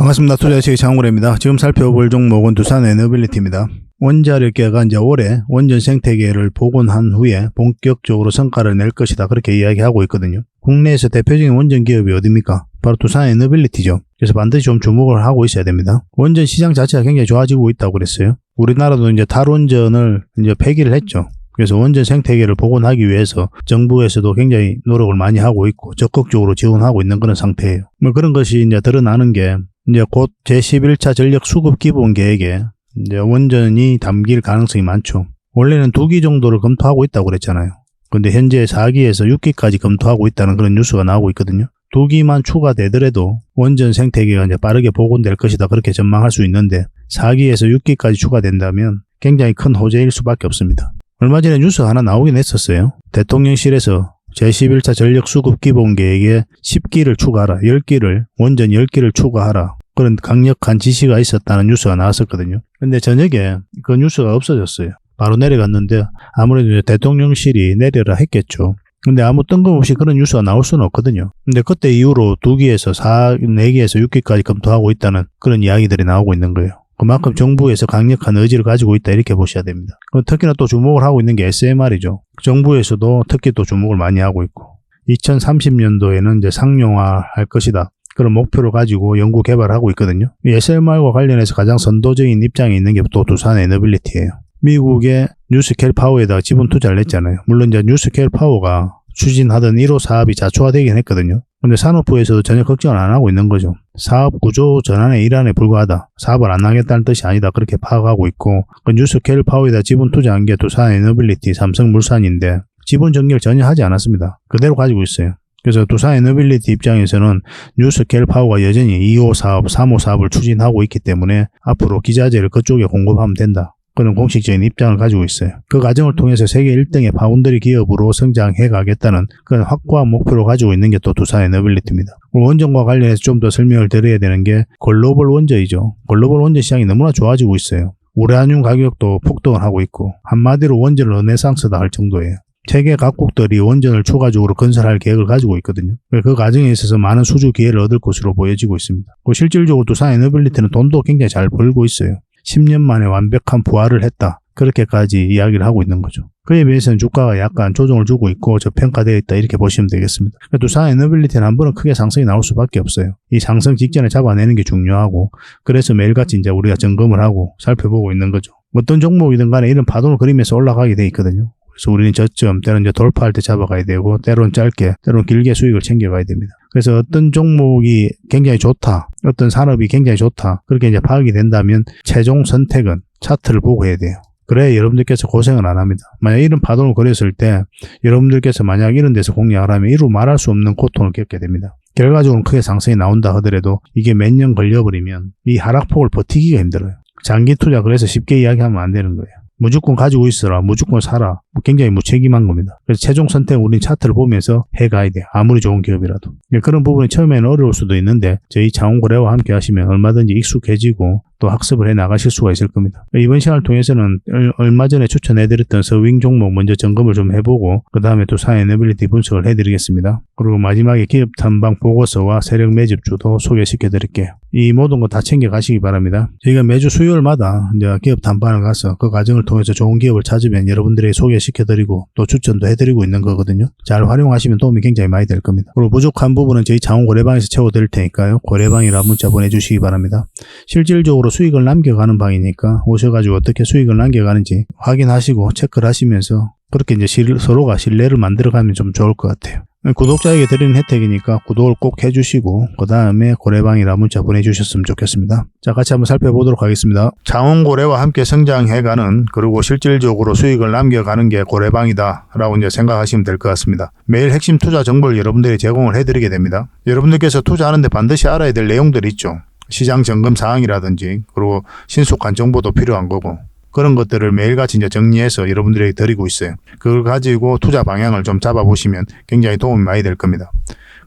반갑습니다. 투자의 장훈래입니다. 지금 살펴볼 종목은 두산에너빌리티입니다. 원자력계가 이제 올해 원전 생태계를 복원한 후에 본격적으로 성과를 낼 것이다. 그렇게 이야기하고 있거든요. 국내에서 대표적인 원전 기업이 어디입니까? 바로 두산에너빌리티죠. 그래서 반드시 좀 주목을 하고 있어야 됩니다. 원전 시장 자체가 굉장히 좋아지고 있다고 그랬어요. 우리나라도 이제 탈원전을 이제 폐기를 했죠. 그래서 원전 생태계를 복원하기 위해서 정부에서도 굉장히 노력을 많이 하고 있고 적극적으로 지원하고 있는 그런 상태예요. 그런 것이 이제 드러나는 게 이제 곧 제11차 전력 수급 기본 계획에 이제 원전이 담길 가능성이 많죠. 원래는 2기 정도를 검토하고 있다고 그랬잖아요. 근데 현재 4기에서 6기까지 검토하고 있다는 그런 뉴스가 나오고 있거든요. 2기만 추가되더라도 원전 생태계가 이제 빠르게 복원될 것이다. 그렇게 전망할 수 있는데 4기에서 6기까지 추가된다면 굉장히 큰 호재일 수밖에 없습니다. 얼마 전에 뉴스 하나 나오긴 했었어요. 대통령실에서 제11차 전력 수급 기본 계획에 10기를 추가하라, 10기를, 원전 10기를 추가하라. 그런 강력한 지시가 있었다는 뉴스가 나왔었거든요. 근데 저녁에 그 뉴스가 없어졌어요. 바로 내려갔는데 아무래도 대통령실이 내려라 했겠죠. 근데 아무 뜬금없이 그런 뉴스가 나올 수는 없거든요. 근데 그때 이후로 2기에서 4기에서 6기까지 검토하고 있다는 그런 이야기들이 나오고 있는 거예요. 그만큼 정부에서 강력한 의지를 가지고 있다 이렇게 보셔야 됩니다. 특히나 또 주목을 하고 있는 게 SMR이죠. 정부에서도 특히 또 주목을 많이 하고 있고 2030년도에는 이제 상용화할 것이다. 그런 목표를 가지고 연구 개발하고 있거든요. 이 SMR과 관련해서 가장 선도적인 입장에 있는 게 또 두산에너빌리티예요. 미국의 뉴스케일 파워에다가 지분 투자를 했잖아요. 물론 이제 뉴스케일 파워가 추진하던 1호 사업이 자초화되긴 했거든요. 근데 산업부에서도 전혀 걱정을 안 하고 있는 거죠. 사업 구조 전환의 일환에 불과하다. 사업을 안 하겠다는 뜻이 아니다. 그렇게 파악하고 있고 그 뉴스케일 파워에다 지분 투자한 게 두산에너빌리티, 삼성물산인데 지분 정리를 전혀 하지 않았습니다. 그대로 가지고 있어요. 그래서 두산에너빌리티 입장에서는 뉴스케일 파워가 여전히 2호 사업, 3호 사업을 추진하고 있기 때문에 앞으로 기자재를 그쪽에 공급하면 된다. 그런 공식적인 입장을 가지고 있어요. 그 과정을 통해서 세계 1등의 파운드리 기업으로 성장해 가겠다는 그런 확고한 목표를 가지고 있는 게 또 두산에너빌리티입니다. 원전과 관련해서 좀 더 설명을 드려야 되는 게 글로벌 원전이죠. 글로벌 원전 시장이 너무나 좋아지고 있어요. 우라늄 가격도 폭등을 하고 있고 한마디로 원전 르네상스다 할 정도예요. 세계 각국들이 원전을 추가적으로 건설할 계획을 가지고 있거든요. 그 과정에 있어서 많은 수주 기회를 얻을 것으로 보여지고 있습니다. 실질적으로 두산에너빌리티는 돈도 굉장히 잘 벌고 있어요. 10년 만에 완벽한 부활을 했다. 그렇게까지 이야기를 하고 있는 거죠. 그에 비해서는 주가가 약간 조정을 주고 있고 저평가되어 있다 이렇게 보시면 되겠습니다. 두산에너빌리티는 한 번은 크게 상승이 나올 수밖에 없어요. 이 상승 직전에 잡아내는 게 중요하고 그래서 매일같이 이제 우리가 점검을 하고 살펴보고 있는 거죠. 어떤 종목이든 간에 이런 파동을 그리면서 올라가게 돼 있거든요. 그래서 우리는 저점, 때로는 이제 돌파할 때 잡아가야 되고, 때로는 짧게, 때로는 길게 수익을 챙겨가야 됩니다. 그래서 어떤 종목이 굉장히 좋다, 어떤 산업이 굉장히 좋다, 그렇게 이제 파악이 된다면, 최종 선택은 차트를 보고 해야 돼요. 그래야 여러분들께서 고생을 안 합니다. 만약 이런 파동을 그렸을 때, 여러분들께서 만약 이런 데서 공략을 하면 이루 말할 수 없는 고통을 겪게 됩니다. 결과적으로 크게 상승이 나온다 하더라도, 이게 몇 년 걸려버리면, 이 하락폭을 버티기가 힘들어요. 장기 투자 그래서 쉽게 이야기하면 안 되는 거예요. 무조건 가지고 있어라, 무조건 사라. 굉장히 무책임한 겁니다. 그래서 최종 선택은 우린 차트를 보면서 해가야 돼요. 아무리 좋은 기업이라도. 그런 부분이 처음에는 어려울 수도 있는데 저희 장훈고래와 함께 하시면 얼마든지 익숙해지고 또 학습을 해 나가실 수가 있을 겁니다. 이번 시간을 통해서는 얼마 전에 추천해드렸던 서윙 종목 먼저 점검을 좀 해보고 그 다음에 두산에너빌리티 분석을 해드리겠습니다. 그리고 마지막에 기업 탐방 보고서와 세력 매집주도 소개시켜드릴게요. 이 모든 거 다 챙겨가시기 바랍니다. 저희가 매주 수요일마다 이제 기업 탐방을 가서 그 과정을 통해서 좋은 기업을 찾으면 여러분들에게 소개시켜드리고 또 추천도 해드리고 있는 거거든요. 잘 활용하시면 도움이 굉장히 많이 될 겁니다. 그리고 부족한 부분은 저희 장훈고래방에서 채워드릴 테니까요. 고래방이라 문자 보내주시기 바랍니다. 실질적으로 수익을 남겨가는 방이니까 오셔가지고 어떻게 수익을 남겨가는지 확인하시고 체크를 하시면서 그렇게 이제 서로가 신뢰를 만들어가면 좀 좋을 것 같아요. 구독자에게 드리는 혜택이니까 구독을 꼭 해주시고 그 다음에 고래방이라 문자 보내주셨으면 좋겠습니다. 자, 같이 한번 살펴보도록 하겠습니다. 장훈고래와 함께 성장해가는 그리고 실질적으로 수익을 남겨가는 게 고래방이다 라고 이제 생각하시면 될 것 같습니다. 매일 핵심 투자 정보를 여러분들이 제공을 해드리게 됩니다. 여러분들께서 투자하는데 반드시 알아야 될 내용들이 있죠. 시장 점검 사항이라든지 그리고 신속한 정보도 필요한 거고 그런 것들을 매일같이 이제 정리해서 여러분들에게 드리고 있어요. 그걸 가지고 투자 방향을 좀 잡아보시면 굉장히 도움이 많이 될 겁니다.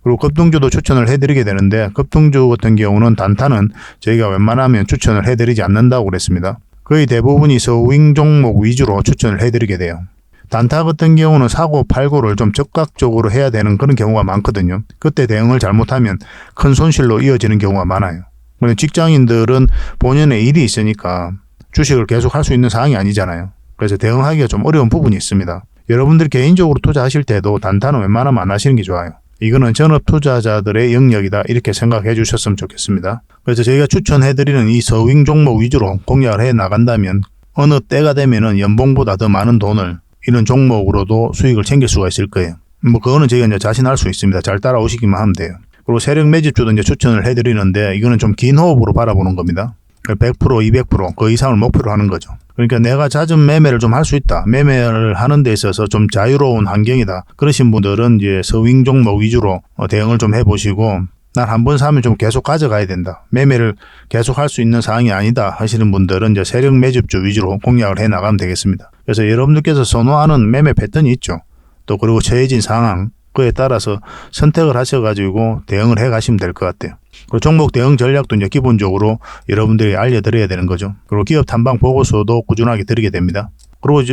그리고 급등주도 추천을 해드리게 되는데 급등주 같은 경우는 단타는 저희가 웬만하면 추천을 해드리지 않는다고 그랬습니다. 거의 대부분이 서윙 종목 위주로 추천을 해드리게 돼요. 단타 같은 경우는 사고 팔고를 좀 적극적으로 해야 되는 그런 경우가 많거든요. 그때 대응을 잘못하면 큰 손실로 이어지는 경우가 많아요. 근데 직장인들은 본연의 일이 있으니까 주식을 계속 할 수 있는 상황이 아니잖아요. 그래서 대응하기가 좀 어려운 부분이 있습니다. 여러분들이 개인적으로 투자하실 때도 단타는 웬만하면 안 하시는 게 좋아요. 이거는 전업 투자자들의 영역이다 이렇게 생각해 주셨으면 좋겠습니다. 그래서 저희가 추천해드리는 이 서윙 종목 위주로 공략을 해 나간다면 어느 때가 되면은 연봉보다 더 많은 돈을 이런 종목으로도 수익을 챙길 수가 있을 거예요. 뭐 그거는 저희가 이제 자신할 수 있습니다. 잘 따라오시기만 하면 돼요. 그리고 세력 매집주도 이제 추천을 해드리는데 이거는 좀 긴 호흡으로 바라보는 겁니다. 100%, 200%, 그 이상을 목표로 하는 거죠. 그러니까 내가 잦은 매매를 좀 할 수 있다. 매매를 하는 데 있어서 좀 자유로운 환경이다. 그러신 분들은 이제 서윙 종목 위주로 대응을 좀 해보시고 난 한 번 사면 좀 계속 가져가야 된다. 매매를 계속 할 수 있는 상황이 아니다 하시는 분들은 이제 세력 매집주 위주로 공략을 해 나가면 되겠습니다. 그래서 여러분들께서 선호하는 매매 패턴이 있죠. 또 그리고 처해진 상황 그에 따라서 선택을 하셔가지고 대응을 해 가시면 될 것 같아요. 그리고 종목 대응 전략도 이제 기본적으로 여러분들이 알려드려야 되는 거죠. 그리고 기업 탐방 보고서도 꾸준하게 드리게 됩니다. 그리고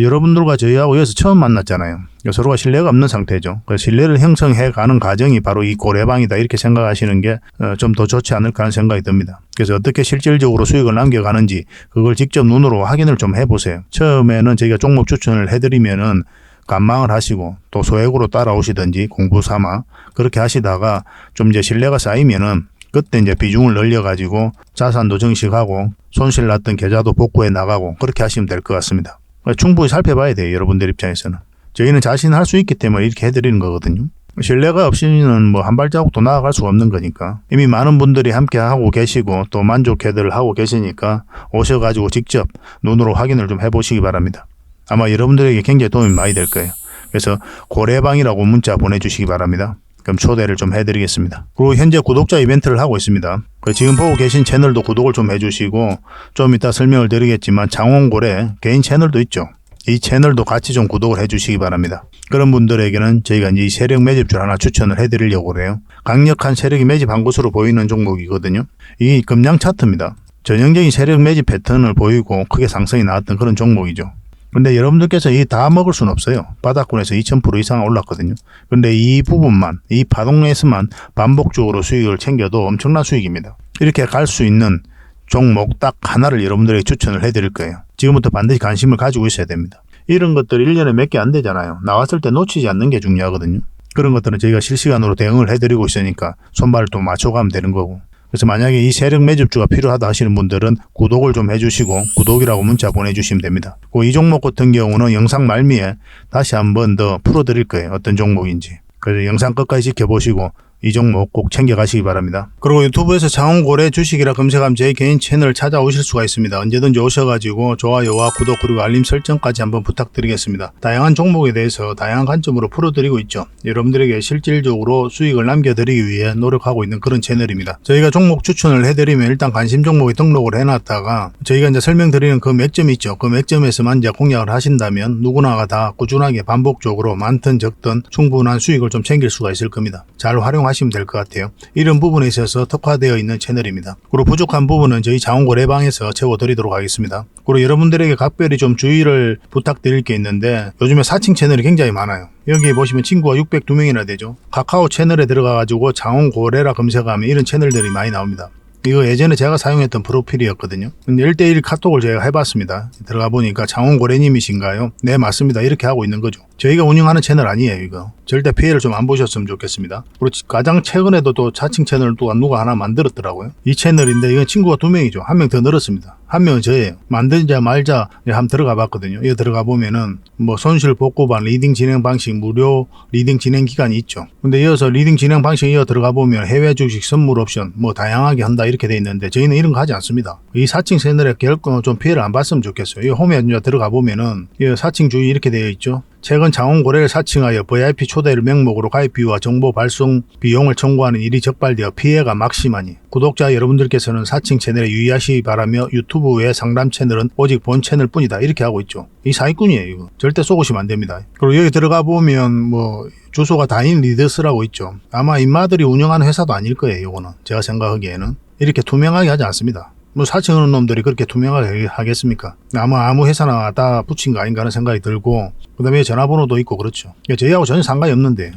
여러분들과 저희하고 여기서 처음 만났잖아요. 서로가 신뢰가 없는 상태죠. 그래서 신뢰를 형성해 가는 과정이 바로 이 고래방이다 이렇게 생각하시는 게 좀 더 좋지 않을까 하는 생각이 듭니다. 그래서 어떻게 실질적으로 수익을 남겨가는지 그걸 직접 눈으로 확인을 좀 해보세요. 처음에는 저희가 종목 추천을 해드리면은 관망을 하시고 또 소액으로 따라오시든지 공부 삼아 그렇게 하시다가 좀 이제 신뢰가 쌓이면은 그때 이제 비중을 늘려가지고 자산도 증식하고 손실 났던 계좌도 복구해 나가고 그렇게 하시면 될 것 같습니다. 충분히 살펴봐야 돼요. 여러분들 입장에서는. 저희는 자신할 수 있기 때문에 이렇게 해드리는 거거든요. 신뢰가 없이는 뭐 한 발자국도 나아갈 수가 없는 거니까 이미 많은 분들이 함께 하고 계시고 또 만족해들 하고 계시니까 오셔가지고 직접 눈으로 확인을 좀 해보시기 바랍니다. 아마 여러분들에게 굉장히 도움이 많이 될 거예요. 그래서 고래방이라고 문자 보내주시기 바랍니다. 그럼 초대를 좀 해드리겠습니다. 그리고 현재 구독자 이벤트를 하고 있습니다. 지금 보고 계신 채널도 구독을 좀 해주시고 좀 이따 설명을 드리겠지만 장원고래 개인 채널도 있죠. 이 채널도 같이 좀 구독을 해주시기 바랍니다. 그런 분들에게는 저희가 이제 세력 매집주를 하나 추천을 해드리려고 그래요. 강력한 세력이 매집한 것으로 보이는 종목이거든요. 이게 금량 차트입니다. 전형적인 세력 매집 패턴을 보이고 크게 상승이 나왔던 그런 종목이죠. 근데 여러분들께서 이 다 먹을 수는 없어요. 바닥권에서 2000% 이상 올랐거든요. 근데 이 부분만, 이 파동에서만 반복적으로 수익을 챙겨도 엄청난 수익입니다. 이렇게 갈 수 있는 종목 딱 하나를 여러분들에게 추천을 해드릴 거예요. 지금부터 반드시 관심을 가지고 있어야 됩니다. 이런 것들 1년에 몇 개 안 되잖아요. 나왔을 때 놓치지 않는 게 중요하거든요. 그런 것들은 저희가 실시간으로 대응을 해드리고 있으니까 손발을 또 맞춰가면 되는 거고. 그래서 만약에 이 세력 매집주가 필요하다 하시는 분들은 구독을 좀 해주시고 구독이라고 문자 보내주시면 됩니다. 이 종목 같은 경우는 영상 말미에 다시 한번 더 풀어드릴 거예요. 어떤 종목인지. 그래서 영상 끝까지 지켜보시고 이 종목 꼭 챙겨가시기 바랍니다. 그리고 유튜브에서 장원고래 주식이라 검색하면 제 개인 채널 찾아오실 수가 있습니다. 언제든지 오셔가지고 좋아요와 구독 그리고 알림 설정까지 한번 부탁드리겠습니다. 다양한 종목에 대해서 다양한 관점으로 풀어드리고 있죠. 여러분들에게 실질적으로 수익을 남겨드리기 위해 노력하고 있는 그런 채널입니다. 저희가 종목 추천을 해드리면 일단 관심 종목에 등록을 해놨다가 저희가 이제 설명드리는 그 맥점이 있죠. 그 맥점에서만 이제 공략을 하신다면 누구나가 다 꾸준하게 반복적으로 많든 적든 충분한 수익을 좀 챙길 수가 있을 겁니다. 잘 활용하시면 될 것 같아요. 이런 부분에 있어서 특화되어 있는 채널입니다. 그리고 부족한 부분은 저희 장원고래방에서 채워드리도록 하겠습니다. 그리고 여러분들에게 각별히 좀 주의를 부탁드릴 게 있는데 요즘에 사칭 채널이 굉장히 많아요. 여기 보시면 친구가 602명이나 되죠. 카카오 채널에 들어가가지고 장원고래라 검색하면 이런 채널들이 많이 나옵니다. 이거 예전에 제가 사용했던 프로필이었거든요. 근데 1대1 카톡을 제가 해봤습니다. 들어가 보니까 장원고래님이신가요? 네, 맞습니다. 이렇게 하고 있는 거죠. 저희가 운영하는 채널 아니에요, 이거. 절대 피해를 좀 안 보셨으면 좋겠습니다. 그리고 가장 최근에도 또 자칭 채널을 또 누가 하나 만들었더라고요. 이 채널인데 이건 친구가 2명이죠. 1명 더 늘었습니다. 1명은 저예요. 만들자 말자 한번 들어가 봤거든요. 이거 들어가 보면은 뭐 손실 복구반 리딩 진행 방식 무료 리딩 진행 기간이 있죠. 근데 이어서 리딩 진행 방식 이어 들어가 보면 해외 주식 선물 옵션 뭐 다양하게 한다 이렇게 돼 있는데 저희는 이런 거 하지 않습니다. 이 사칭 채널에 결코 좀 피해를 안 봤으면 좋겠어요. 이 홈에 들어가 보면은 이 사칭 주의 이렇게 되어 있죠. 최근 장원고래를 사칭하여 VIP 초대를 명목으로 가입 비유와 정보 발송 비용을 청구하는 일이 적발되어 피해가 막심하니 구독자 여러분들께서는 사칭 채널에 유의하시기 바라며 유튜브 외 상담 채널은 오직 본 채널 뿐이다 이렇게 하고 있죠. 이 사기꾼이에요. 이거 절대 속으시면 안 됩니다. 그리고 여기 들어가 보면 뭐 주소가 다인 리더스라고 있죠. 아마 인마들이 운영하는 회사도 아닐 거예요. 이거는 제가 생각하기에는 이렇게 투명하게 하지 않습니다. 뭐 사칭하는 놈들이 그렇게 투명하게 하겠습니까? 아마 아무 회사나 다 붙인 거 아닌가 하는 생각이 들고 그 다음에 전화번호도 있고 그렇죠. 저희하고 전혀 상관이 없는데요.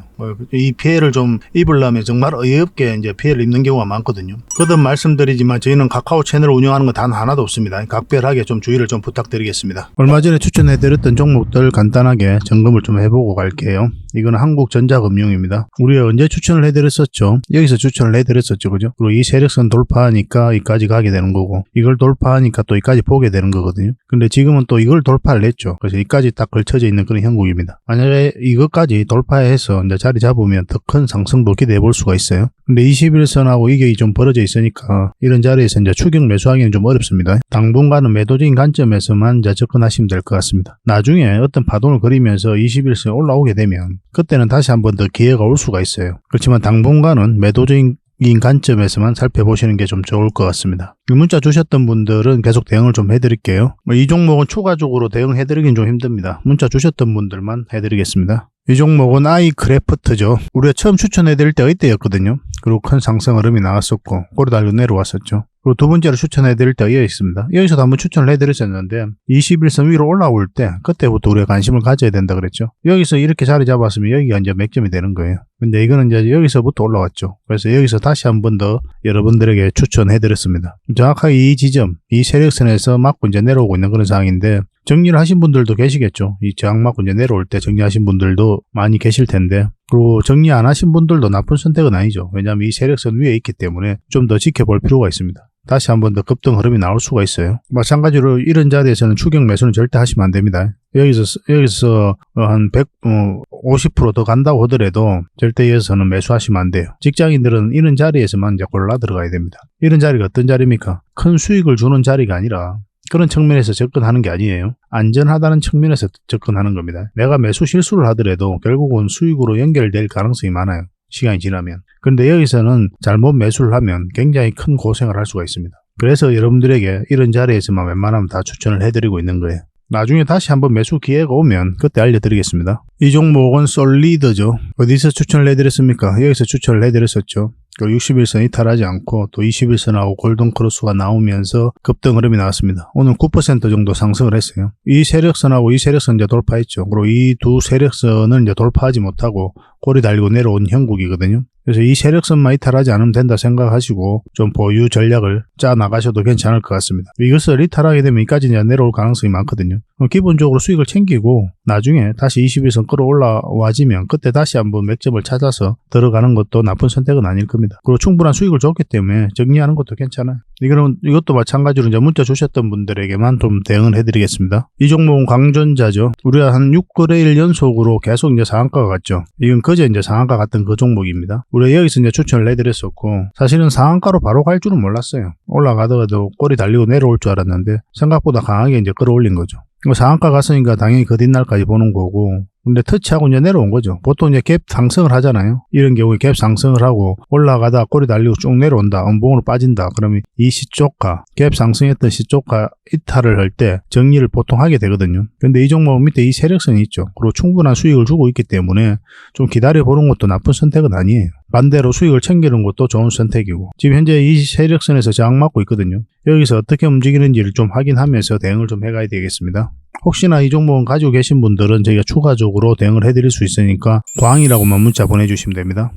이 피해를 좀 입으려면 정말 어이없게 이제 피해를 입는 경우가 많거든요. 거듭 말씀드리지만 저희는 카카오 채널을 운영하는 건 단 하나도 없습니다. 각별하게 좀 주의를 좀 부탁드리겠습니다. 얼마 전에 추천해드렸던 종목들 간단하게 점검을 좀 해보고 갈게요. 이거는 한국전자금융입니다. 우리가 언제 추천을 해드렸었죠? 여기서 추천을 해드렸었죠. 그죠? 그리고 이 세력선 돌파하니까 이까지 가게 되는 거고, 이걸 돌파하니까 또 이까지 보게 되는 거거든요. 근데 지금은 또 이걸 돌파를 했죠. 그래서 이까지 딱 걸쳐져 있는 그런 형국입니다. 만약에 이것까지 돌파해서 이제 자리 잡으면 더 큰 상승도 기대해 볼 수가 있어요. 근데 21선하고 이격이 좀 벌어져 있으니까 이런 자리에서 이제 추격 매수하기는 좀 어렵습니다. 당분간은 매도적인 관점에서만 이제 접근하시면 될 것 같습니다. 나중에 어떤 파동을 그리면서 21선 올라오게 되면 그때는 다시 한번 더 기회가 올 수가 있어요. 그렇지만 당분간은 매도적인 관점에서만 살펴보시는 게 좀 좋을 것 같습니다. 문자 주셨던 분들은 계속 대응을 좀 해드릴게요. 이 종목은 추가적으로 대응해드리긴 좀 힘듭니다. 문자 주셨던 분들만 해드리겠습니다. 이 종목은 아이크래프트죠. 우리가 처음 추천해드릴 때가 이때였거든요. 그리고 큰 상승 흐름이 나왔었고 꼬리 달려 내려왔었죠. 그리고 두 번째로 추천해드릴 때가 여기 있습니다. 여기서도 한번 추천을 해드렸었는데 21선 위로 올라올 때 그때부터 우리가 관심을 가져야 된다 그랬죠. 여기서 이렇게 자리 잡았으면 여기가 이제 맥점이 되는 거예요. 근데 이거는 이제 여기서부터 올라왔죠. 그래서 여기서 다시 한번 더 여러분들에게 추천해드렸습니다. 정확하게 이 지점, 이 세력선에서 맞고 이제 내려오고 있는 그런 상황인데 정리를 하신 분들도 계시겠죠. 이 저항 맞고 이제 내려올 때 정리하신 분들도 많이 계실 텐데, 그리고 정리 안 하신 분들도 나쁜 선택은 아니죠. 왜냐하면 이 세력선 위에 있기 때문에 좀 더 지켜볼 필요가 있습니다. 다시 한번 더 급등 흐름이 나올 수가 있어요. 마찬가지로 이런 자리에서는 추격 매수는 절대 하시면 안 됩니다. 여기서 한 50% 더 간다고 하더라도 절대 여기서는 매수하시면 안 돼요. 직장인들은 이런 자리에서만 이제 골라 들어가야 됩니다. 이런 자리가 어떤 자리입니까? 큰 수익을 주는 자리가 아니라 그런 측면에서 접근하는 게 아니에요. 안전하다는 측면에서 접근하는 겁니다. 내가 매수 실수를 하더라도 결국은 수익으로 연결될 가능성이 많아요. 시간이 지나면. 그런데 여기서는 잘못 매수를 하면 굉장히 큰 고생을 할 수가 있습니다. 그래서 여러분들에게 이런 자리에서만 웬만하면 다 추천을 해드리고 있는 거예요. 나중에 다시 한번 매수 기회가 오면 그때 알려드리겠습니다. 이 종목은 솔리드죠. 어디서 추천을 해드렸습니까? 여기서 추천을 해드렸었죠. 61선 이탈하지 않고 또 21선하고 골든크로스가 나오면서 급등 흐름이 나왔습니다. 오늘 9% 정도 상승을 했어요. 이 세력선하고 이 세력선 이제 돌파했죠. 그리고 이 두 세력선을 이제 돌파하지 못하고 꼬리 달리고 내려온 형국이거든요. 그래서 이 세력선만 이탈하지 않으면 된다 생각하시고 좀 보유 전략을 짜 나가셔도 괜찮을 것 같습니다. 이것을 이탈하게 되면 이까지 이제 내려올 가능성이 많거든요. 기본적으로 수익을 챙기고 나중에 다시 21선 끌어올라와지면 그때 다시 한번 맥점을 찾아서 들어가는 것도 나쁜 선택은 아닐 겁니다. 그리고 충분한 수익을 줬기 때문에 정리하는 것도 괜찮아요. 이것도 마찬가지로 이제 문자 주셨던 분들에게만 좀 대응을 해드리겠습니다. 이 종목은 광전자죠. 우리가 한 6거래일 연속으로 계속 이제 상한가가 갔죠. 이건 그제 이제 상한가 갔던 그 종목입니다. 우리가 여기서 이제 추천을 해드렸었고 사실은 상한가로 바로 갈 줄은 몰랐어요. 올라가다가도 꼬리 달리고 내려올 줄 알았는데 생각보다 강하게 이제 끌어올린 거죠. 상한가 갔으니까 당연히 그 뒷날까지 보는 거고, 근데 터치하고 이제 내려온 거죠. 보통 이제 갭 상승을 하잖아요. 이런 경우에 갭 상승을 하고 올라가다 꼬리 달리고 쭉 내려온다. 음봉으로 빠진다. 그러면 이 시초가, 갭 상승했던 시초가 이탈을 할 때 정리를 보통 하게 되거든요. 근데 이 종목 밑에 이 세력선이 있죠. 그리고 충분한 수익을 주고 있기 때문에 좀 기다려보는 것도 나쁜 선택은 아니에요. 반대로 수익을 챙기는 것도 좋은 선택이고, 지금 현재 이 세력선에서 저항 맞고 있거든요. 여기서 어떻게 움직이는지를 좀 확인하면서 대응을 좀 해가야 되겠습니다. 혹시나 이 종목은 가지고 계신 분들은 저희가 추가적으로 대응을 해드릴 수 있으니까 광이라고만 문자 보내주시면 됩니다.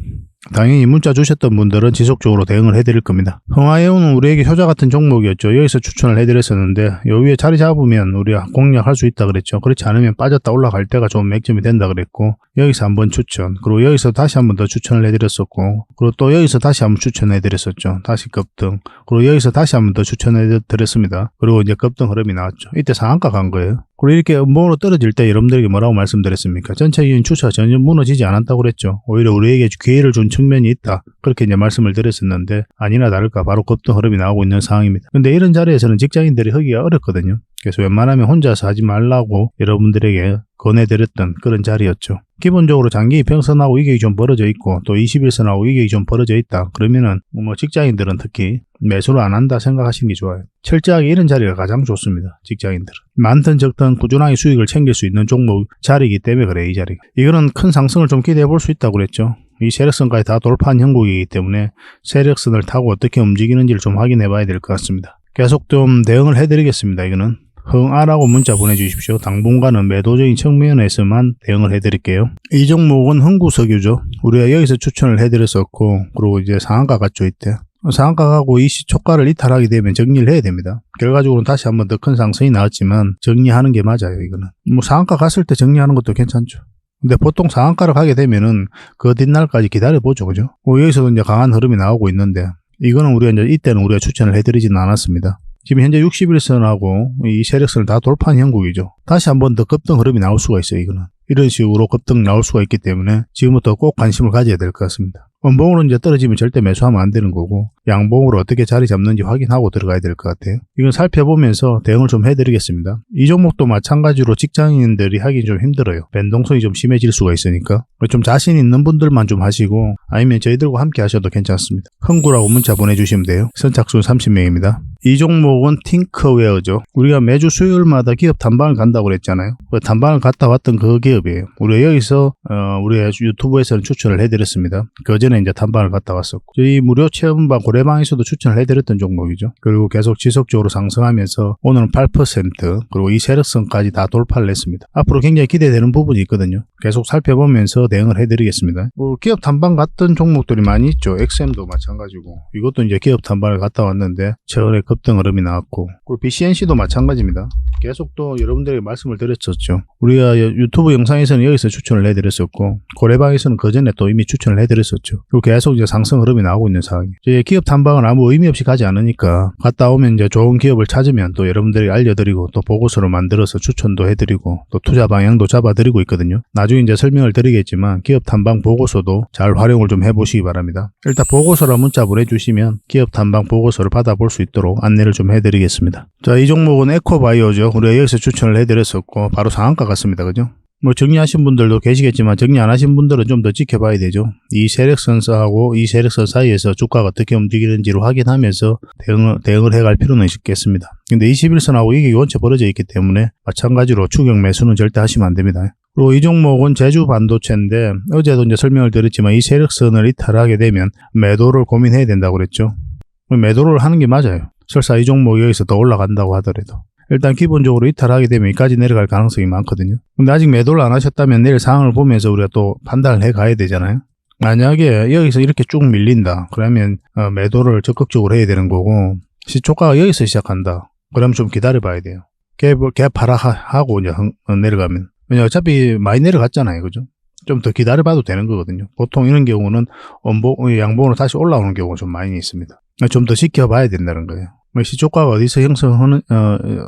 당연히 문자 주셨던 분들은 지속적으로 대응을 해드릴 겁니다. 흥화해운은 우리에게 효자 같은 종목이었죠. 여기서 추천을 해드렸었는데 요 위에 자리 잡으면 우리가 공략할 수 있다 그랬죠. 그렇지 않으면 빠졌다 올라갈 때가 좀 맥점이 된다 그랬고, 여기서 한번 추천, 그리고 여기서 다시 한번 더 추천을 해드렸었고, 그리고 또 여기서 다시 한번 추천해드렸었죠. 다시 급등, 그리고 여기서 다시 한번 더 추천해드렸습니다. 그리고 이제 급등 흐름이 나왔죠. 이때 상한가 간 거예요. 그리고 이렇게 음봉으로 떨어질 때 여러분들에게 뭐라고 말씀드렸습니까? 전체적인 추세가 전혀 무너지지 않았다고 그랬죠. 오히려 우리에게 기회를 준 측면이 있다. 그렇게 이제 말씀을 드렸었는데 아니나 다를까 바로 급등 흐름이 나오고 있는 상황입니다. 근데 이런 자리에서는 직장인들이 하기가 어렵거든요. 그래서 웬만하면 혼자서 하지 말라고 여러분들에게 권해드렸던 그런 자리였죠. 기본적으로 장기 이평선하고 이격이 좀 벌어져 있고 또 21선하고 이격이 좀 벌어져 있다. 그러면은 직장인들은 특히 매수를 안 한다 생각하시는 게 좋아요. 철저하게 이런 자리가 가장 좋습니다. 직장인들은. 많든 적든 꾸준하게 수익을 챙길 수 있는 종목 자리이기 때문에 그래, 이 자리가. 이거는 큰 상승을 좀 기대해 볼 수 있다고 그랬죠. 이 세력선까지 다 돌파한 형국이기 때문에 세력선을 타고 어떻게 움직이는지를 좀 확인해 봐야 될 것 같습니다. 계속 좀 대응을 해드리겠습니다. 이거는 흥아라고 문자 보내주십시오. 당분간은 매도적인 측면에서만 대응을 해드릴게요. 이 종목은 흥구석유죠. 우리가 여기서 추천을 해드렸었고, 그리고 이제 상한가 갔죠, 이때. 상한가하고 이 시초가를 이탈하게 되면 정리를 해야 됩니다. 결과적으로는 다시 한번 더 큰 상승이 나왔지만 정리하는 게 맞아요, 이거는. 뭐 상한가 갔을 때 정리하는 것도 괜찮죠. 근데 보통 상한가를 가게 되면은 그 뒷날까지 기다려보죠, 그죠? 여기서도 이제 강한 흐름이 나오고 있는데, 이거는 우리가 이제 이때는 우리가 추천을 해드리지는 않았습니다. 지금 현재 61선하고 이 세력선을 다 돌파한 형국이죠. 다시 한번 더 급등 흐름이 나올 수가 있어요, 이거는. 이런 식으로 급등 나올 수가 있기 때문에 지금부터 꼭 관심을 가져야 될 것 같습니다. 원봉으로 이제 떨어지면 절대 매수하면 안 되는 거고, 양봉으로 어떻게 자리 잡는지 확인하고 들어가야 될 것 같아요. 이건 살펴보면서 대응을 좀 해드리겠습니다. 이 종목도 마찬가지로 직장인들이 하기 좀 힘들어요. 변동성이 좀 심해질 수가 있으니까 좀 자신 있는 분들만 좀 하시고, 아니면 저희들과 함께 하셔도 괜찮습니다. 흥구라고 문자 보내주시면 돼요. 선착순 30명입니다. 이 종목은 팅커웨어죠. 우리가 매주 수요일마다 기업 탐방을 간다고 그랬잖아요. 그 탐방을 갔다 왔던 그 기업이에요. 우리가 여기서 우리가 유튜브에서는 추천을 해드렸습니다. 그 전에 이제 탐방을 갔다 왔었고, 저희 무료 체험방 고래방에서도 추천을 해드렸던 종목이죠. 그리고 계속 지속적으로 상승하면서 오늘은 8% 그리고 이 세력선까지 다 돌파를 했습니다. 앞으로 굉장히 기대되는 부분이 있거든요. 계속 살펴보면서 대응을 해드리겠습니다. 기업 탐방 갔던 종목들이 많이 있죠. XM도 마찬가지고, 이것도 이제 기업 탐방을 갔다 왔는데 최근에 급등 흐름이 나왔고, 그리고 BCNC도 마찬가지입니다. 계속 또 여러분들에게 말씀을 드렸었죠. 우리가 유튜브 영상에서는 여기서 추천을 해드렸었고, 고래방에서는 그 전에 또 이미 추천을 해드렸었죠. 그리고 계속 이제 상승 흐름이 나오고 있는 상황이에요. 저희 기업 탐방은 아무 의미 없이 가지 않으니까, 갔다 오면 이제 좋은 기업을 찾으면 또 여러분들이 알려드리고, 또 보고서를 만들어서 추천도 해드리고, 또 투자 방향도 잡아드리고 있거든요. 나중에 이제 설명을 드리겠지만 기업 탐방 보고서도 잘 활용을 좀 해보시기 바랍니다. 일단 보고서라 문자 보내주시면 기업 탐방 보고서를 받아볼 수 있도록 안내를 좀 해드리겠습니다. 자, 이 종목은 에코바이오죠. 우리가 여기서 추천을 해드렸었고, 바로 상한가 같습니다, 그죠? 뭐 정리하신 분들도 계시겠지만 정리 안 하신 분들은 좀 더 지켜봐야 되죠. 이 세력선하고 이 세력선 사이에서 주가가 어떻게 움직이는지를 확인하면서 대응을 해갈 필요는 있겠습니다. 근데 21선하고 이게 원체 벌어져 있기 때문에 마찬가지로 추격 매수는 절대 하시면 안 됩니다. 그리고 이 종목은 제주 반도체인데, 어제도 이제 설명을 드렸지만 이 세력선을 이탈하게 되면 매도를 고민해야 된다고 그랬죠. 매도를 하는 게 맞아요. 설사 이 종목이 여기서 더 올라간다고 하더라도. 일단 기본적으로 이탈하게 되면 여기까지 내려갈 가능성이 많거든요. 근데 아직 매도를 안 하셨다면 내일 상황을 보면서 우리가 또 판단을 해 가야 되잖아요. 만약에 여기서 이렇게 쭉 밀린다, 그러면 매도를 적극적으로 해야 되는 거고, 시초가가 여기서 시작한다, 그러면 좀 기다려 봐야 돼요. 갭 하락하고 이제 내려가면. 왜냐 어차피 많이 내려갔잖아요, 그죠? 좀 더 기다려 봐도 되는 거거든요. 보통 이런 경우는 양봉으로 다시 올라오는 경우가 좀 많이 있습니다. 좀 더 지켜봐야 된다는 거예요. 시초가가 어디서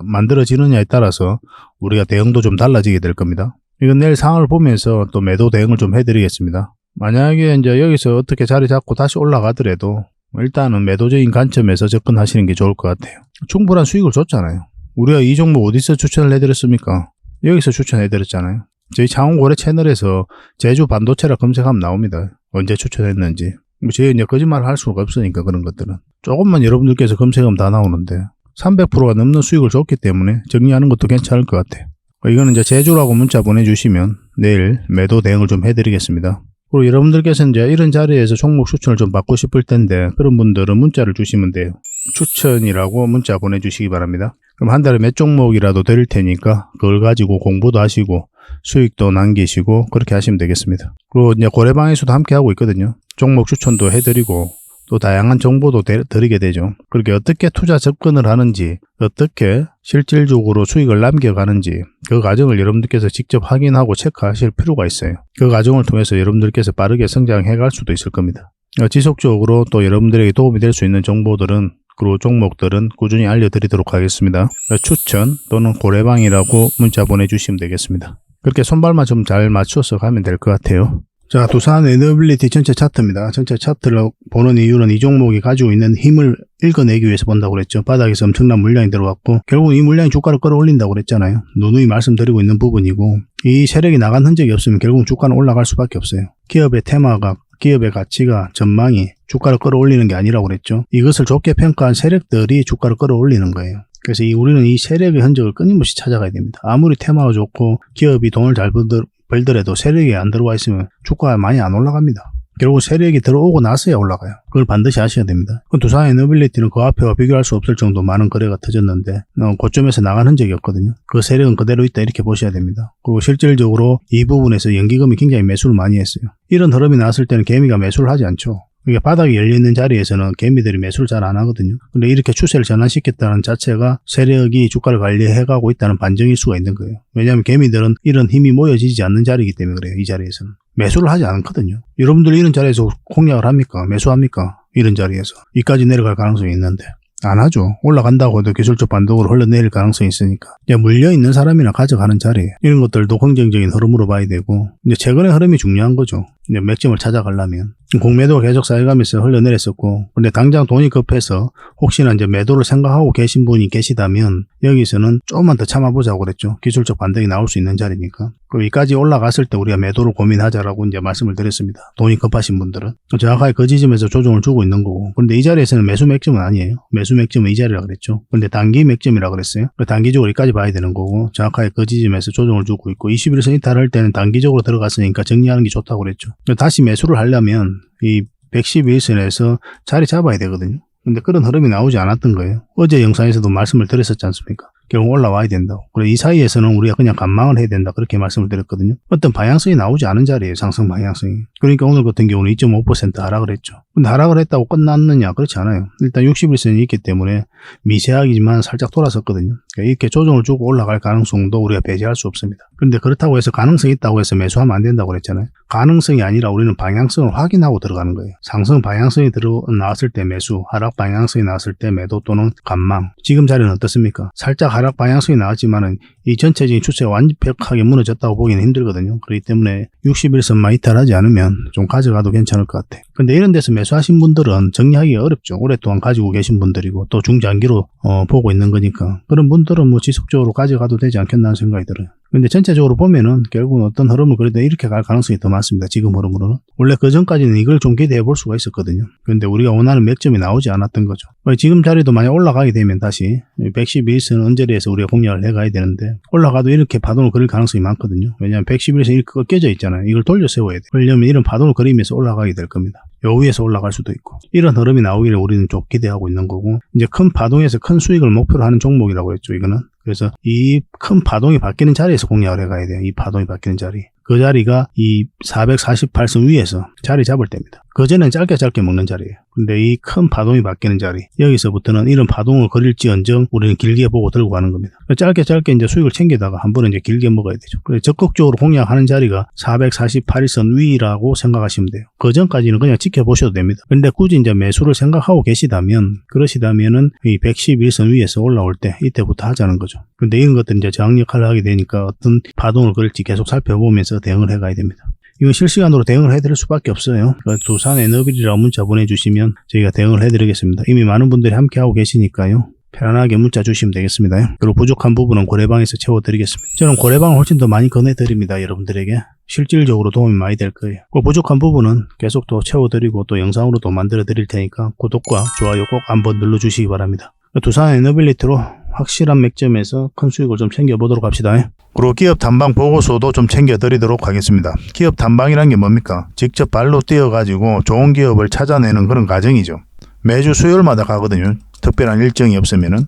만들어지느냐에 따라서 우리가 대응도 좀 달라지게 될 겁니다. 이건 내일 상황을 보면서 또 매도 대응을 좀 해드리겠습니다. 만약에 이제 여기서 어떻게 자리 잡고 다시 올라가더라도 일단은 매도적인 관점에서 접근하시는 게 좋을 것 같아요. 충분한 수익을 줬잖아요. 우리가 이 종목 어디서 추천을 해드렸습니까? 여기서 추천해드렸잖아요. 저희 창원고래 채널에서 제주 반도체라 검색하면 나옵니다. 언제 추천했는지. 저희 이제 거짓말을 할 수가 없으니까 그런 것들은. 조금만 여러분들께서 검색하면 다 나오는데 300%가 넘는 수익을 줬기 때문에 정리하는 것도 괜찮을 것 같아요. 이거는 이제 제주라고 문자 보내주시면 내일 매도 대응을 좀 해드리겠습니다. 그리고 여러분들께서 이제 이런 자리에서 종목 추천을 좀 받고 싶을 텐데, 그런 분들은 문자를 주시면 돼요. 추천이라고 문자 보내주시기 바랍니다. 그럼 한 달에 몇 종목이라도 드릴 테니까 그걸 가지고 공부도 하시고 수익도 남기시고 그렇게 하시면 되겠습니다. 그리고 이제 고래방에서도 함께 하고 있거든요. 종목 추천도 해드리고 또 다양한 정보도 드리게 되죠. 그렇게 어떻게 투자 접근을 하는지, 어떻게 실질적으로 수익을 남겨가는지 그 과정을 여러분들께서 직접 확인하고 체크하실 필요가 있어요. 그 과정을 통해서 여러분들께서 빠르게 성장해 갈 수도 있을 겁니다. 지속적으로 또 여러분들에게 도움이 될 수 있는 정보들은, 그리고 종목들은 꾸준히 알려드리도록 하겠습니다. 추천 또는 고래방이라고 문자 보내주시면 되겠습니다. 그렇게 손발만 좀 잘 맞춰서 가면 될 것 같아요. 자, 두산 에너빌리티 전체 차트입니다. 전체 차트를 보는 이유는 이 종목이 가지고 있는 힘을 읽어내기 위해서 본다고 그랬죠. 바닥에서 엄청난 물량이 들어왔고, 결국 이 물량이 주가를 끌어올린다고 그랬잖아요. 누누이 말씀드리고 있는 부분이고, 이 세력이 나간 흔적이 없으면 결국 주가는 올라갈 수밖에 없어요. 기업의 테마가, 기업의 가치가, 전망이 주가를 끌어올리는 게 아니라고 그랬죠. 이것을 좋게 평가한 세력들이 주가를 끌어올리는 거예요. 그래서 우리는 이 세력의 흔적을 끊임없이 찾아가야 됩니다. 아무리 테마가 좋고 기업이 돈을 잘 벌더라도 세력이 안 들어와 있으면 주가가 많이 안 올라갑니다. 결국 세력이 들어오고 나서야 올라가요. 그걸 반드시 아셔야 됩니다. 두산 에너빌리티는 그 앞에와 비교할 수 없을 정도 많은 거래가 터졌는데 고점에서 나간 흔적이 없거든요. 그 세력은 그대로 있다 이렇게 보셔야 됩니다. 그리고 실질적으로 이 부분에서 연기금이 굉장히 매수를 많이 했어요. 이런 흐름이 나왔을 때는 개미가 매수를 하지 않죠. 이게 바닥이 열려있는 자리에서는 개미들이 매수를 잘 안 하거든요. 근데 이렇게 추세를 전환시켰다는 자체가 세력이 주가를 관리해가고 있다는 반증일 수가 있는 거예요. 왜냐하면 개미들은 이런 힘이 모여지지 않는 자리이기 때문에 그래요. 이 자리에서는. 매수를 하지 않거든요. 여러분들 이런 자리에서 공략을 합니까? 매수합니까? 이런 자리에서. 이까지 내려갈 가능성이 있는데. 안 하죠. 올라간다고 해도 기술적 반등으로 흘러내릴 가능성이 있으니까. 이제 물려있는 사람이나 가져가는 자리에 이런 것들도 긍정적인 흐름으로 봐야 되고, 이제 최근의 흐름이 중요한 거죠. 이제 맥점을 찾아가려면. 공매도가 계속 쌓여가면서 흘러내렸었고, 근데 당장 돈이 급해서 혹시나 이제 매도를 생각하고 계신 분이 계시다면 여기서는 조금만 더 참아보자고 그랬죠. 기술적 반등이 나올 수 있는 자리니까. 그리고 여기까지 올라갔을 때 우리가 매도를 고민하자라고 이제 말씀을 드렸습니다. 돈이 급하신 분들은. 정확하게 그 지점에서 조정을 주고 있는 거고. 근데 이 자리에서는 매수 맥점은 아니에요. 매수 맥점은 이 자리라 그랬죠. 근데 단기 맥점이라 그랬어요. 단기적으로 여기까지 봐야 되는 거고, 정확하게 그 지점에서 조정을 주고 있고, 21선 이탈할 때는 단기적으로 들어갔으니까 정리하는 게 좋다고 그랬죠. 다시 매수를 하려면 이 112일선에서 자리 잡아야 되거든요. 근데 그런 흐름이 나오지 않았던 거예요. 어제 영상에서도 말씀을 드렸었지 않습니까? 결국 올라와야 된다고. 그래 이 사이에서는 우리가 그냥 관망을 해야 된다 그렇게 말씀을 드렸거든요. 어떤 방향성이 나오지 않은 자리예요. 상승 방향성이. 그러니까 오늘 같은 경우는 2.5% 하락을 했죠. 근데 하락을 했다고 끝났느냐? 그렇지 않아요. 일단 60일선이 있기 때문에 미세하기지만 살짝 돌아섰거든요. 그러니까 이렇게 조정을 주고 올라갈 가능성도 우리가 배제할 수 없습니다. 그런데 그렇다고 해서 가능성이 있다고 해서 매수하면 안 된다고 그랬잖아요. 가능성이 아니라 우리는 방향성을 확인하고 들어가는 거예요. 상승 방향성이 나왔을 때 매수, 하락 방향성이 나왔을 때 매도 또는 관망. 지금 자리는 어떻습니까? 살짝 하락 방향성이 나왔지만은 이 전체적인 추세가 완벽하게 무너졌다고 보기는 힘들거든요. 그렇기 때문에 61선만 이탈하지 않으면 좀 가져가도 괜찮을 것 같아요. 근데 이런 데서 매수하신 분들은 정리하기가 어렵죠. 오랫동안 가지고 계신 분들이고 또 중장기로 보고 있는 거니까 그런 분들은 뭐 지속적으로 가져가도 되지 않겠나 하는 생각이 들어요. 근데 전체적으로 보면은 결국은 어떤 흐름을 그래도 이렇게 갈 가능성이 더 많습니다. 지금 흐름으로는. 원래 그 전까지는 이걸 좀 기대해 볼 수가 있었거든요. 근데 우리가 원하는 맥점이 나오지 않았던 거죠. 지금 자리도 만약 올라가게 되면 다시 112일선 언저리에서 우리가 공략을 해가야 되는데 올라가도 이렇게 파동을 그릴 가능성이 많거든요. 왜냐하면 111일선 이렇게 꺾여져 있잖아요. 이걸 돌려 세워야 돼요. 그러려면 이런 파동을 그리면서 올라가게 될 겁니다. 요 위에서 올라갈 수도 있고 이런 흐름이 나오기를 우리는 좀 기대하고 있는 거고 이제 큰 파동에서 큰 수익을 목표로 하는 종목이라고 했죠. 이거는. 그래서 이 큰 파동이 바뀌는 자리에서 공략을 해가야 돼요. 이 파동이 바뀌는 자리. 그 자리가 이 448선 위에서 자리 잡을 때입니다. 그전에는 짧게 먹는 자리예요. 근데 이 큰 파동이 바뀌는 자리, 여기서부터는 이런 파동을 그릴지언정 우리는 길게 보고 들고 가는 겁니다. 짧게 이제 수익을 챙기다가 한 번은 이제 길게 먹어야 되죠. 그래서 적극적으로 공략하는 자리가 448선 위라고 생각하시면 돼요. 그 전까지는 그냥 지켜보셔도 됩니다. 근데 굳이 이제 매수를 생각하고 그러시다면은 이 111선 위에서 올라올 때 이때부터 하자는 거죠. 근데 이런 것들은 이제 저항 역할을 하게 되니까 어떤 파동을 그릴지 계속 살펴보면서 대응을 해가야 됩니다. 이건 실시간으로 대응을 해드릴 수밖에 없어요. 두산 에너빌이라고 문자 보내주시면 저희가 대응을 해드리겠습니다. 이미 많은 분들이 함께하고 계시니까요. 편안하게 문자 주시면 되겠습니다. 그리고 부족한 부분은 고래방에서 채워드리겠습니다. 저는 고래방을 훨씬 더 많이 권해드립니다. 여러분들에게. 실질적으로 도움이 많이 될 거예요. 그 부족한 부분은 계속 또 채워드리고 또 영상으로도 만들어 드릴 테니까 구독과 좋아요 꼭 한번 눌러주시기 바랍니다. 두산 에너빌리티로 확실한 맥점에서 큰 수익을 좀 챙겨보도록 합시다. 그리고 기업 탐방 보고서도 좀 챙겨드리도록 하겠습니다. 기업 탐방이란 게 뭡니까? 직접 발로 뛰어가지고 좋은 기업을 찾아내는 그런 과정이죠. 매주 수요일마다 가거든요. 특별한 일정이 없으면은.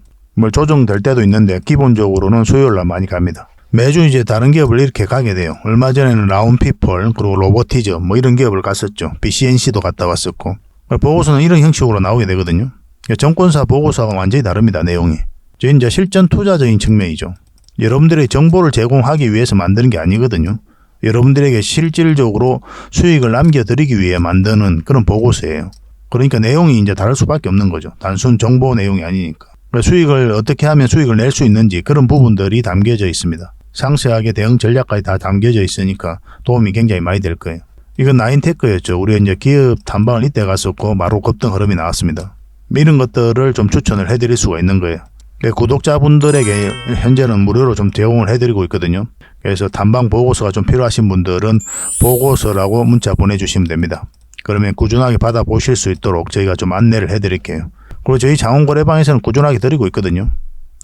조정될 때도 있는데 기본적으로는 수요일날 많이 갑니다. 매주 이제 다른 기업을 이렇게 가게 돼요. 얼마 전에는 라운피플 그리고 로보티즈 이런 기업을 갔었죠. BCNC도 갔다 왔었고. 보고서는 이런 형식으로 나오게 되거든요. 정권사 보고서가 완전히 다릅니다. 내용이. 이제 실전 투자적인 측면이죠. 여러분들의 정보를 제공하기 위해서 만드는 게 아니거든요. 여러분들에게 실질적으로 수익을 남겨드리기 위해 만드는 그런 보고서예요. 그러니까 내용이 이제 다를 수밖에 없는 거죠. 단순 정보 내용이 아니니까. 수익을 어떻게 하면 수익을 낼 수 있는지 그런 부분들이 담겨져 있습니다. 상세하게 대응 전략까지 다 담겨져 있으니까 도움이 굉장히 많이 될 거예요. 이건 나인테크였죠. 우리가 이제 기업 탐방을 이때 갔었고 바로 급등 흐름이 나왔습니다. 이런 것들을 좀 추천을 해드릴 수가 있는 거예요. 구독자분들에게 현재는 무료로 좀 제공을 해드리고 있거든요. 그래서 탐방 보고서가 좀 필요하신 분들은 보고서라고 문자 보내주시면 됩니다. 그러면 꾸준하게 받아보실 수 있도록 저희가 좀 안내를 해드릴게요. 그리고 저희 장원거래방에서는 꾸준하게 드리고 있거든요.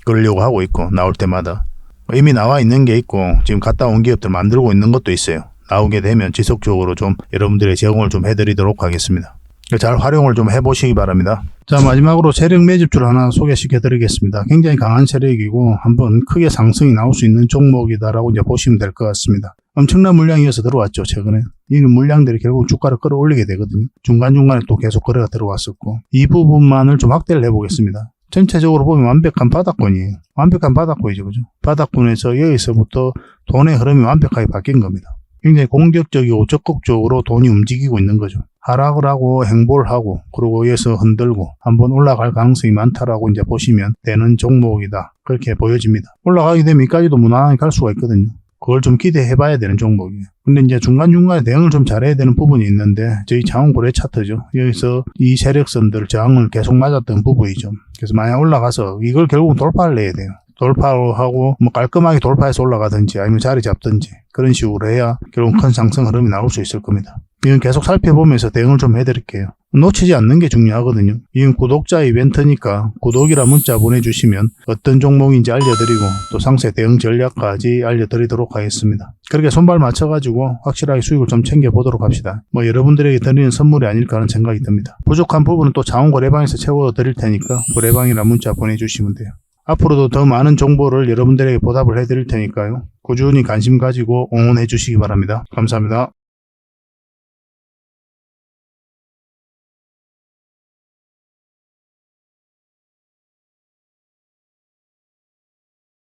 그러려고 하고 있고 나올 때마다. 이미 나와 있는 게 있고 지금 갔다 온 기업들 만들고 있는 것도 있어요. 나오게 되면 지속적으로 좀 여러분들의 제공을 좀 해드리도록 하겠습니다. 잘 활용을 좀 해보시기 바랍니다. 자, 마지막으로 세력 매집주를 하나 소개시켜 드리겠습니다. 굉장히 강한 세력이고 한번 크게 상승이 나올 수 있는 종목이다라고 이제 보시면 될 것 같습니다. 엄청난 물량이 이어서 들어왔죠, 최근에. 이 물량들이 결국 주가를 끌어올리게 되거든요. 중간중간에 또 계속 거래가 들어왔었고. 이 부분만을 좀 확대를 해보겠습니다. 전체적으로 보면 완벽한 바닥권이에요. 완벽한 바닥권이죠, 그죠? 바닥권에서 여기서부터 돈의 흐름이 완벽하게 바뀐 겁니다. 굉장히 공격적이고 적극적으로 돈이 움직이고 있는 거죠. 하락을 하고 행보를 하고 그리고 여기서 흔들고 한번 올라갈 가능성이 많다라고 이제 보시면 되는 종목이다. 그렇게 보여집니다. 올라가게 되면 여기까지도 무난하게 갈 수가 있거든요. 그걸 좀 기대해 봐야 되는 종목이에요. 근데 이제 중간중간에 대응을 좀 잘해야 되는 부분이 있는데 저희 장원고래 차트죠. 여기서 이 세력선들 저항을 계속 맞았던 부분이죠. 그래서 만약 올라가서 이걸 결국은 돌파를 내야 돼요. 돌파하고 뭐 깔끔하게 돌파해서 올라가든지 아니면 자리 잡든지 그런 식으로 해야 결국 큰 상승 흐름이 나올 수 있을 겁니다. 이건 계속 살펴보면서 대응을 좀 해드릴게요. 놓치지 않는 게 중요하거든요. 이건 구독자 이벤트니까 구독이라 문자 보내주시면 어떤 종목인지 알려드리고 또 상세 대응 전략까지 알려드리도록 하겠습니다. 그렇게 손발 맞춰가지고 확실하게 수익을 좀 챙겨보도록 합시다. 뭐 여러분들에게 드리는 선물이 아닐까 하는 생각이 듭니다. 부족한 부분은 또 장원거래방에서 채워드릴 테니까 거래방이라 문자 보내주시면 돼요. 앞으로도 더 많은 정보를 여러분들에게 보답을 해드릴 테니까요. 꾸준히 관심 가지고 응원해 주시기 바랍니다. 감사합니다.